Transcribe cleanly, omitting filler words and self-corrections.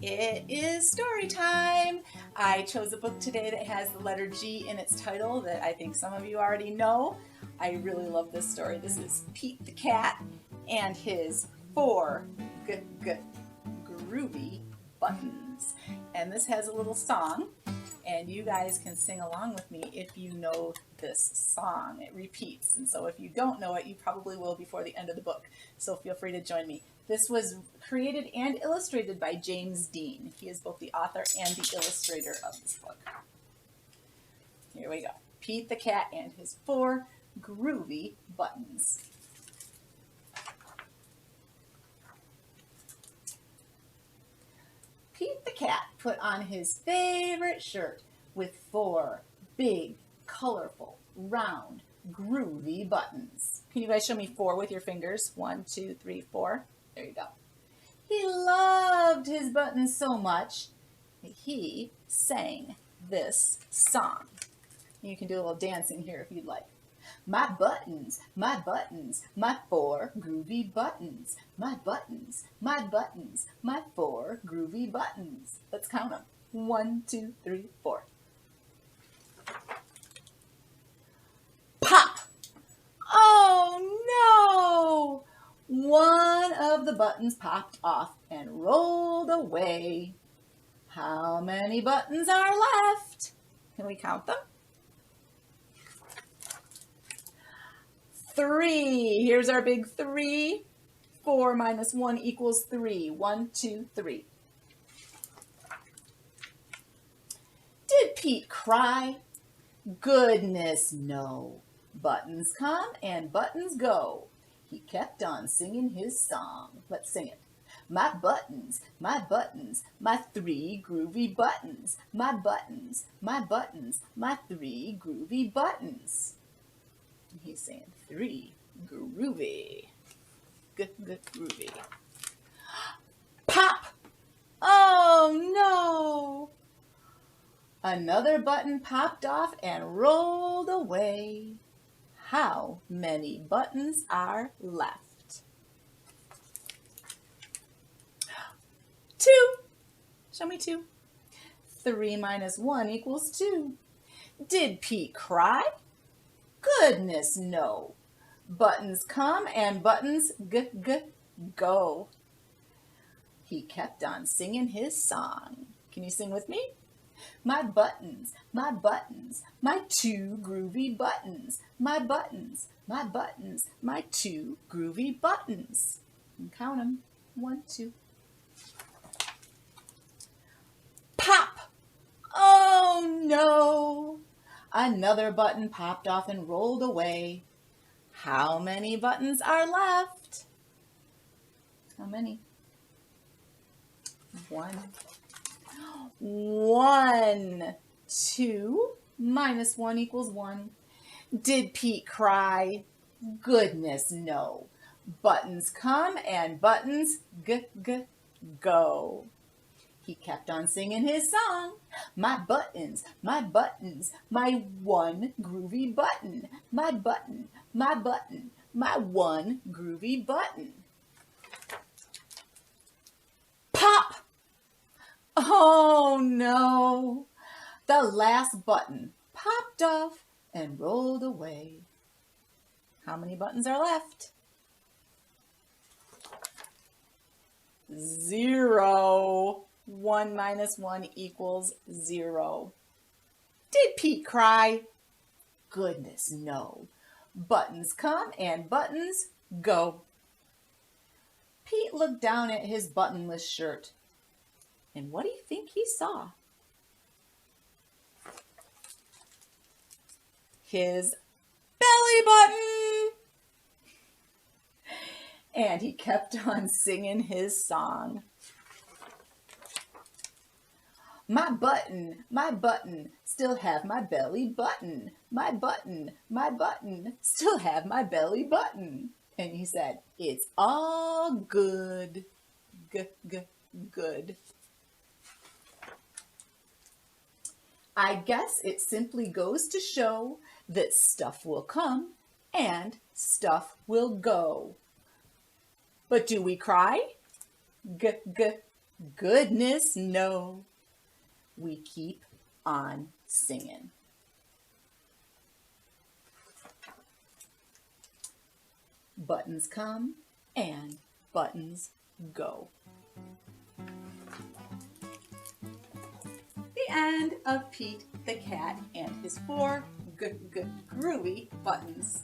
It is story time. I chose a book today that has the letter G in its title that I think some of you already know. I really love this story. This is Pete the Cat and his four groovy buttons. And this has a little song, and you guys can sing along with me if you know this song. It repeats, and so if you don't know it, you probably will before the end of the book. So feel free to join me. This was created and illustrated by James Dean. He is both the author and the illustrator of this book. Here we go. Pete the Cat and his four groovy buttons. Pete the Cat put on his favorite shirt with four big, colorful, round, groovy buttons. Can you guys show me four with your fingers? 1, 2, 3, 4. There you go. He loved his buttons so much that he sang this song. You can do a little dancing here if you'd like. My buttons, my four groovy buttons. My buttons, my four groovy buttons. Let's count them. 1, 2, 3, 4. Pop! Oh no! One of the buttons popped off and rolled away. How many buttons are left? Can we count them? 3. Here's our big 3. 4 minus 1 equals 3. 1, 2, 3. Did Pete cry? Goodness, no. Buttons come and buttons go. He kept on singing his song. Let's sing it. My buttons, my 3 groovy buttons. My buttons, my 3 groovy buttons. He's saying 3 groovy. Groovy. Pop! Oh no! Another button popped off and rolled away. How many buttons are left? 2. Show me 2. 3 minus 1 equals 2. Did Pete cry? Goodness, no. Buttons come and buttons go. He kept on singing his song. Can you sing with me? My buttons, my 2 groovy buttons. My buttons, my 2 groovy buttons. And count them. 1, 2. Pop! Oh no! Another button popped off and rolled away. How many buttons are left? How many? 1. 1. 2 minus 1 equals 1. Did Pete cry? Goodness, no. Buttons come and buttons go. He kept on singing his song. My buttons, my 1 groovy button. My button, my 1 groovy button. Pop! Oh no! The last button popped off and rolled away. How many buttons are left? 0. 1 minus 1 equals 0. Did Pete cry? Goodness, no. Buttons come and buttons go. Pete looked down at his buttonless shirt. And what do you think he saw? His belly button! And he kept on singing his song. My button, still have my belly button. My button, still have my belly button. And he said, it's all good. Good. I guess it simply goes to show that stuff will come and stuff will go. But do we cry? Goodness, no. We keep on singing. Buttons come and buttons go. The end of Pete the Cat and his 4 good groovy buttons.